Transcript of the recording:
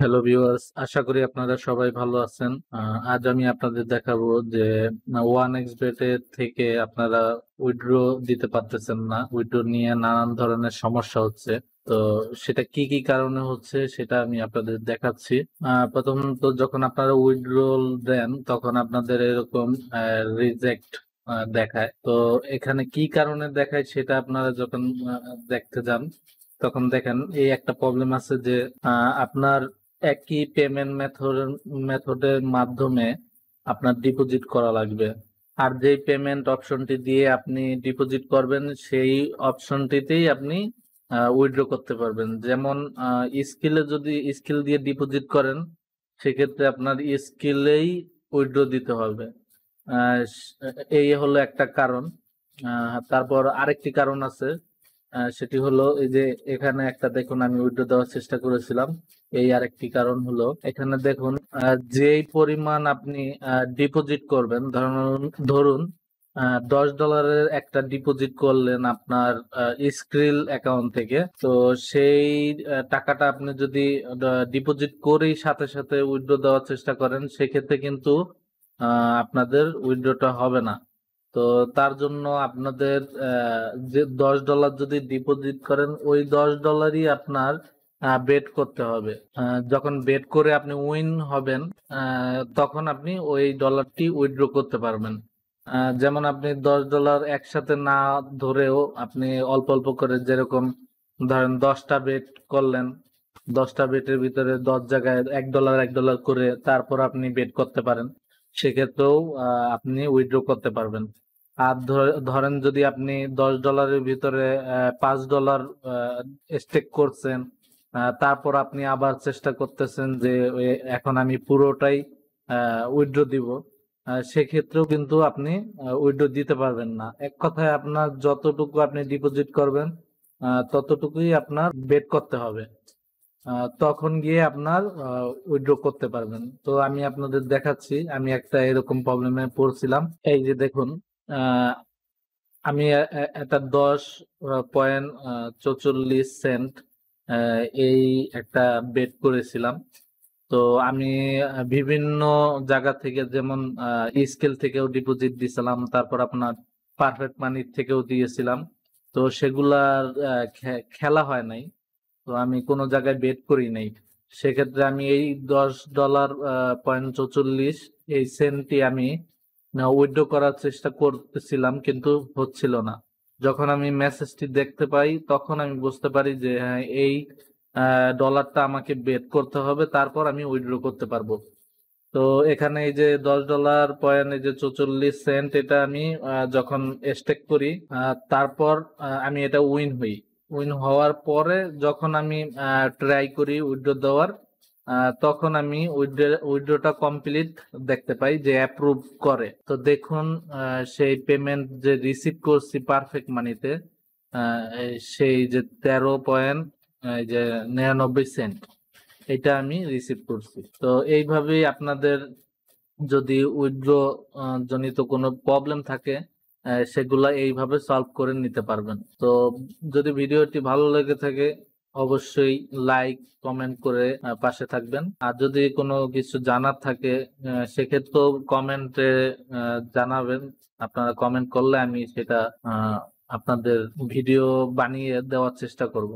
Hello viewers, আশা করি আপনারা সবাই ভালো আছেন। আজ আমি আপনাদের দেখাবো যে ওয়ান এক্স বেট এর থেকে আপনারা উইথড্র দিতে পারতেছেন না। উইথড্র নিয়ে নানান ধরনের সমস্যা হচ্ছে। তো সেটা কি কি কারণে হচ্ছে সেটা আমি আপনাদের দেখাচ্ছি। প্রথমত যখন আপনারা উইথড্রল দেন তখন আপনাদের এরকম রিজেক্ট দেখায়। তো এখানে কি কারণে দেখায় সেটা আপনারা যখন দেখতে যান তখন দেখেন এই একটা প্রবলেম আছে যে আপনার একই পেমেন্ট মেথডের মাধ্যমে আপনার ডিপোজিট করা লাগবে। আর যেই পেমেন্ট অপশনটি দিয়ে আপনি ডিপোজিট করবেন সেই অপশনটিতেই আপনি উইথড্র করতে পারবেন। যেমন স্কিলে যদি স্কিল দিয়ে ডিপোজিট করেন সেক্ষেত্রে আপনার স্কিলেই উইথড্র দিতে হবে। এই হলো একটা কারণ। তারপর আরেকটি কারণ আছে। সেটি হলো এই যে এখানে একটা দেখুন আমি উইথড্র দেওয়ার চেষ্টা করেছিলাম। এই আরেকটি কারণ হলো এখানে দেখুন যেই পরিমাণ আপনি ডিপোজিট করবেন, ধরুন ধরুন $10 একটা ডিপোজিট করলেন আপনার স্ক্রিল অ্যাকাউন্ট থেকে। তো সেই টাকাটা আপনি যদি ডিপোজিট করেই সাথে সাথে উইথড্র দেওয়ার চেষ্টা করেন সেক্ষেত্রে কিন্তু আপনাদের উইথড্রটা হবে না। তো তার জন্য আপনাদের যে $10 যদি ডিপোজিট করেন ওই $10ই আপনার বেট করতে হবে। যখন বেট করে আপনি উইন হবেন তখন আপনি ওই ডলারটি উইথড্র করতে পারবেন। যেমন আপনি $10 একসাথে না ধরেও আপনি অল্প অল্প করে, যেরকম ধরেন 10টা বেট করলেন, 10টা বেটের ভিতরে 10 জায়গায় $1 করে তারপর আপনি বেট করতে পারেন। সেক্ষেত্রেও আপনি উইথড্র করতে পারবেন। আর ধরেন যদি আপনি $10 ভিতরে $5 স্টেক করছেন, তারপর আপনি আবার চেষ্টা করতেছেন যে এখন আমি পুরোটাই উইথড্র দিব, সেক্ষেত্রেও কিন্তু আপনি উইথড্র দিতে পারবেন না। এক কথায় আপনার যতটুকু আপনি ডিপোজিট করবেন ততটুকুই আপনার বেট করতে হবে। তখন গিয়ে আপনার উইথড্র করতে পারবেন। তো আমি আপনাদের দেখাচ্ছি, আমি একটা এরকম প্রবলেমে পড়ছিলাম। এই যে দেখুন, আহ, আমি একটা 10.44 সেন্ট এই একটা বেট করেছিলাম। তো আমি বিভিন্ন জায়গা থেকে, যেমন স্কেল থেকেও ডিপোজিট দিয়েছিলাম, তারপর আপনার পারফেক্ট মানি থেকেও দিয়েছিলাম। তো সেগুলার খেলা হয় নাই। তো আমি কোনো জায়গায় বেট করি নাই। সেক্ষেত্রে আমি এই $10.44 এই সেন্টটি আমি উইথড্র করার চেষ্টা করতেছিলাম কিন্তু হচ্ছিল না। যখন আমি মেসেজটি দেখতে পাই তখন আমি বুঝতে পারি যে হ্যাঁ, এই ডলারটা আমাকে বেট করতে হবে, তারপর আমি উইথড্র করতে পারবো। তো এখানে এই যে $10 এই যে 44 সেন্ট, এটা আমি যখন স্টেক করি তারপর আমি এটা উইন হই। উইন হওয়ার পরে যখন আমি ট্রাই করি উইথড্র দেওয়ার, তখন আমি উইথড্রটা কমপ্লিট দেখতে পাই যে অ্যাপ্রুভ করে। তো দেখুন, সেই পেমেন্ট যে রিসিভ করছি পারফেক্ট মানিতে, সেই যে 13.99 সেন্ট এটা আমি রিসিভ করছি। তো এইভাবেই আপনাদের যদি উইথড্র জনিত কোনো প্রবলেম থাকে সেগুলা এইভাবে সলভ করে নিতে পারবেন। তো যদি ভিডিওটি ভালো লেগে থাকে অবশ্যই লাইক কমেন্ট করে পাশে থাকবেন। আর যদি কোনো কিছু জানার থাকে সেক্ষেত্রেও কমেন্টে জানাবেন। আপনারা কমেন্ট করলে আমি সেটা আপনাদের ভিডিও বানিয়ে দেওয়ার চেষ্টা করব।